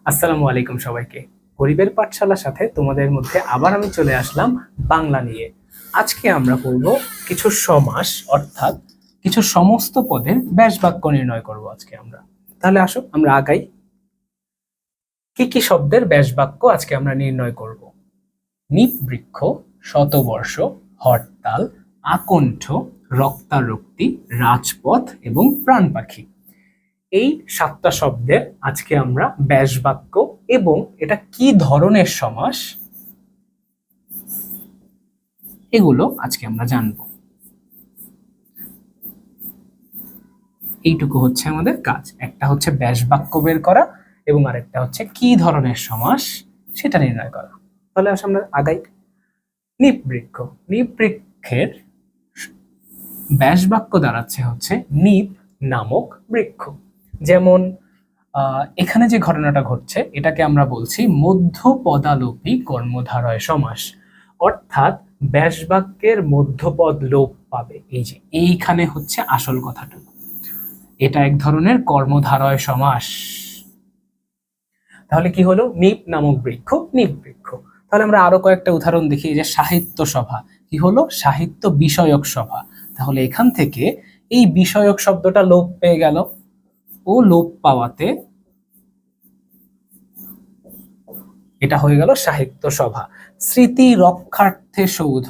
আসসালামু আলাইকুম সবাইকে। গরিবের পাঠশালার সাথে তোমাদের মধ্যে আবার আমি চলে আসলাম বাংলা নিয়ে। আজকে আমরা পড়ব কিছু সমাস, অর্থাৎ কিছু সমস্ত পদের ব্যাস বাক্য নির্ণয় করব আজকে আমরা। তাহলে আসো আমরা আগাই। কি কি শব্দের ব্যাস বাক্য আজকে আমরা নির্ণয় করব? নিবৃক্ষ, শতবর্ষ, হরতাল, আকণ্ঠ, রক্তারক্তি, রাজপথ এবং প্রাণ পাখি। এই 7টা শব্দের আজকে আমরা ব্যাস বাক্য এবং এটা কি ধরনের সমাস এগুলো আজকে আমরা জানবো। এইটুকু হচ্ছে আমাদের কাজ। একটা হচ্ছে ব্যাস বাক্য বের করা এবং আরেকটা হচ্ছে কি ধরনের সমাস সেটা নির্ণয় করা। তাহলে আসলে আমরা আগাই। নিবৃক্ষ, নিবৃক্ষের ব্যাস বাক্য দাঁড়াচ্ছে হচ্ছে নিব নামক বৃক্ষ। যেমন এখানে যে ঘটনাটা ঘটছে এটাকে আমরা বলছি মধ্যপদালোপী কর্মধারয় সমাস, অর্থাৎ ব্যাস বাক্যের মধ্যপদ লোপ পাবে। এই যে এইখানে হচ্ছে আসল কথাটুকু, এটা এক ধরনের কর্মধারয় সমাস। তাহলে কি হলো? নিপ নামক বৃক্ষ, নিব বৃক্ষ। তাহলে আমরা আরো কয়েকটা উদাহরণ দেখি। যে সাহিত্য সভা, কি হলো? সাহিত্য বিষয়ক সভা। তাহলে এখান থেকে এই বিষয়ক শব্দটা লোপ পেয়ে গেল, ও লোপ পাওয়াতে এটা হয়ে গেল সাহিত্য সভা। স্মৃতি রক্ষার্থে সৌধ,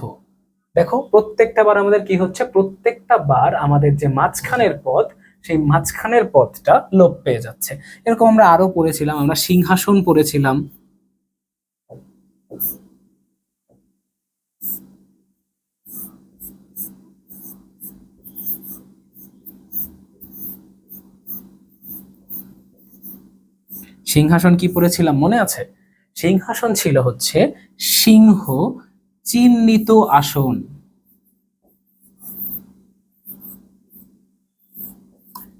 দেখো প্রত্যেকটা বার আমাদের কি হচ্ছে, প্রত্যেকটা বার আমাদের যে মাঝখানের পদ, সেই মাঝখানের পদটা লোপ পেয়ে যাচ্ছে। এরকম আমরা আরো পড়েছিলাম, আমরা সিংহাসন পড়েছিলাম। সিংহাসন কি পড়েছিলাম মনে আছে? সিংহাসন ছিল হচ্ছে সিংহ চিহ্নিত আসন।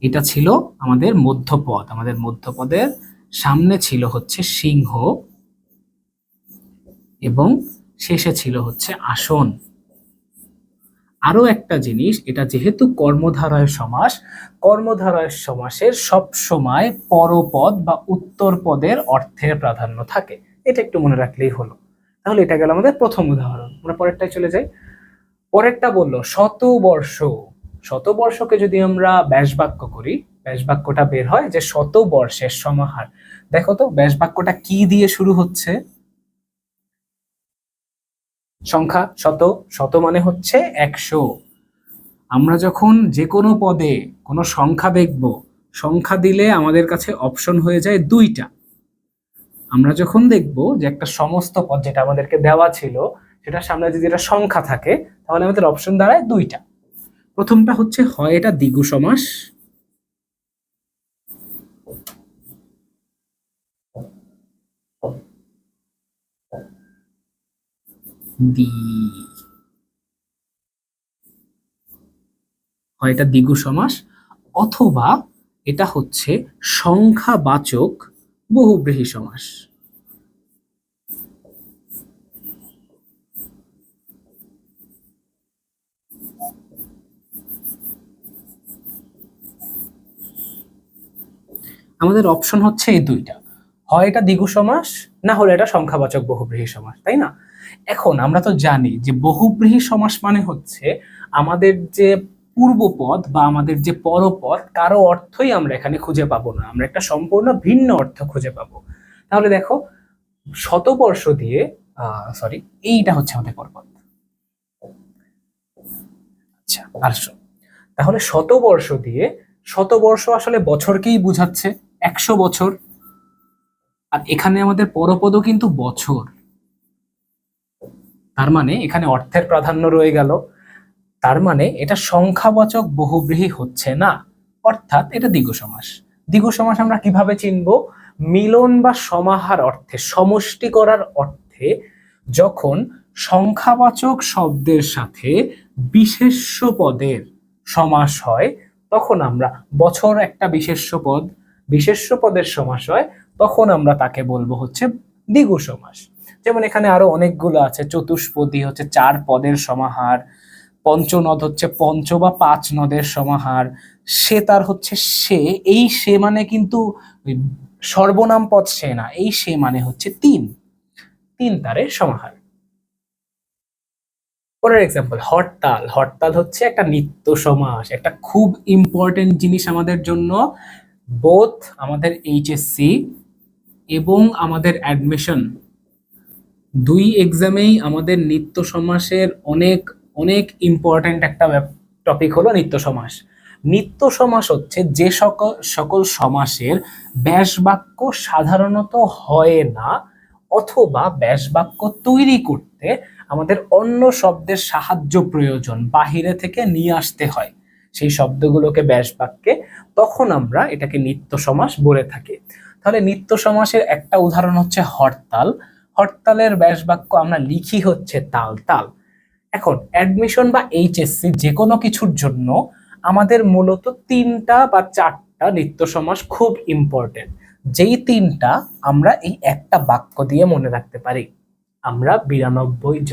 এটা ছিল আমাদের মধ্যপদ। আমাদের মধ্যপদের সামনে ছিল হচ্ছে সিংহ এবং শেষে ছিল হচ্ছে আসন। আরো একটা জিনিস, এটা যেহেতু কর্মধারয় সমাস, কর্মধারয় সমাসের সব সময় পরপদ বা উত্তর পদের অর্থের প্রাধান্য থাকে। এটা একটু মনে রাখলেই হলো। তাহলে এটা গেল আমাদের প্রথম উদাহরণ। আমরা পরেরটায় চলে যাই। পরেরটা বললো শতবর্ষ। শতবর্ষকে যদি আমরা ব্যাস বাক্য করি, ব্যাস বাক্যটা বের হয় যে শতবর্ষের সমাহার। দেখো তো ব্যাস বাক্যটা কি দিয়ে শুরু হচ্ছে? সংখ্যা শত, শত মানে হচ্ছে 100। আমরা যখন যে কোনো পদে কোনো সংখ্যা দেখব, সংখ্যা দিলে আমাদের কাছে অপশন হয়ে যায় দুইটা। আমরা যখন দেখব যে একটা সমস্ত পদ যেটা আমাদেরকে দেওয়া ছিল সেটা সামনে যদি একটা সংখ্যা থাকে, তাহলে আমাদের অপশন দাঁড়ায় দুইটা। প্রথমটা হচ্ছে হয় এটা দ্বিগু সমাস, হয় এটা দ্বিগু সমাস, অথবা এটা হচ্ছে সংখ্যাবাচক বহুব্রীহি সমাস। আমাদের অপশন হচ্ছে এই দুইটা, হয় এটা দ্বিগু সমাস, না হলে এটা সংখ্যাবাচক বহুব্রীহি সমাস, তাই না? এখন আমরা তো জানি যে বহুব্রীহি সমাস মানে হচ্ছে আমাদের যে পূর্বপদ বা আমাদের যে পরপদ কারো অর্থই আমরা এখানে খুঁজে পাবো না, আমরা একটা সম্পূর্ণ ভিন্ন অর্থ খুঁজে পাবো। তাহলে দেখো শতবর্ষ দিয়ে সরি, এইটা হচ্ছে আমাদের পরপদ। আচ্ছা আসো, তাহলে শতবর্ষ দিয়ে, শতবর্ষ আসলে বছরকেই বুঝাচ্ছে, 100 বছর। আর এখানে আমাদের পরপদও কিন্তু বছর, তার মানে এখানে অর্থের প্রাধান্য রয়ে গেল। তার মানে এটা সংখ্যাবাচক বহুব্রীহি হচ্ছে না, অর্থাৎ এটা দ্বিগু সমাস। দ্বিগু সমাস আমরা কিভাবে চিনবো? মিলন বা সমাহার অর্থে, সমষ্টি করার অর্থে যখন সংখ্যাবাচক শব্দের সাথে বিশেষ্য পদের সমাস হয়, তখন আমরা বছর একটা বিশেষ্য পদ, বিশেষ্য পদের সমাস হয়, তখন আমরা তাকে বলবো হচ্ছে দ্বিগু সমাস। যেমন এখানে আরো অনেকগুলো আছে। চতুষ্পদী হচ্ছে 4 পদের সমাহার, পঞ্চনদ হচ্ছে 5 বা 5 নদের সমাহার, সে তার হচ্ছে সে, এই সে মানে কিন্তু সর্বনাম পদ সে না, এই সে মানে হচ্ছে তিন, তিন তারের সমাহার। পরের এক্সাম্পল, হরতাল। হরতাল হচ্ছে একটা নিত্য সমাস, একটা খুব ইম্পর্টেন্ট জিনিস আমাদের জন্য। বোথ আমাদের এইচএসসি এবং আমাদের অ্যাডমিশন দুই এক্সামেই আমাদের নিত্য সমাসের অনেক অনেক ইম্পর্টেন্ট একটা টপিক হলো নিত্য সমাস। নিত্য সমাস হচ্ছে যে সকল সকল সমাসের ব্যাস বাক্য সাধারণত হয় না, অথবা ব্যাস বাক্য তৈরি করতে আমাদের অন্য শব্দের সাহায্য প্রয়োজন, বাহিরে থেকে নিয়ে আসতে হয় সেই শব্দগুলোকে ব্যাস বাক্যে, তখন আমরা এটাকে নিত্য সমাস বলে থাকি। তাহলে নিত্য সমাসের একটা উদাহরণ হচ্ছে হরতাল। হরতালের ব্যাস বাক্য আমরা লিখি হচ্ছে তাল তাল। এখন অ্যাডমিশন বা এইচএসসি যে কোনো কিছুর জন্য আমাদের মূলত তিনটা বা চারটা নিত্য সমাস খুব ইম্পর্টেন্ট, যেই তিনটা আমরা এই একটা বাক্য দিয়ে মনে রাখতে পারি। আমরা 92 জন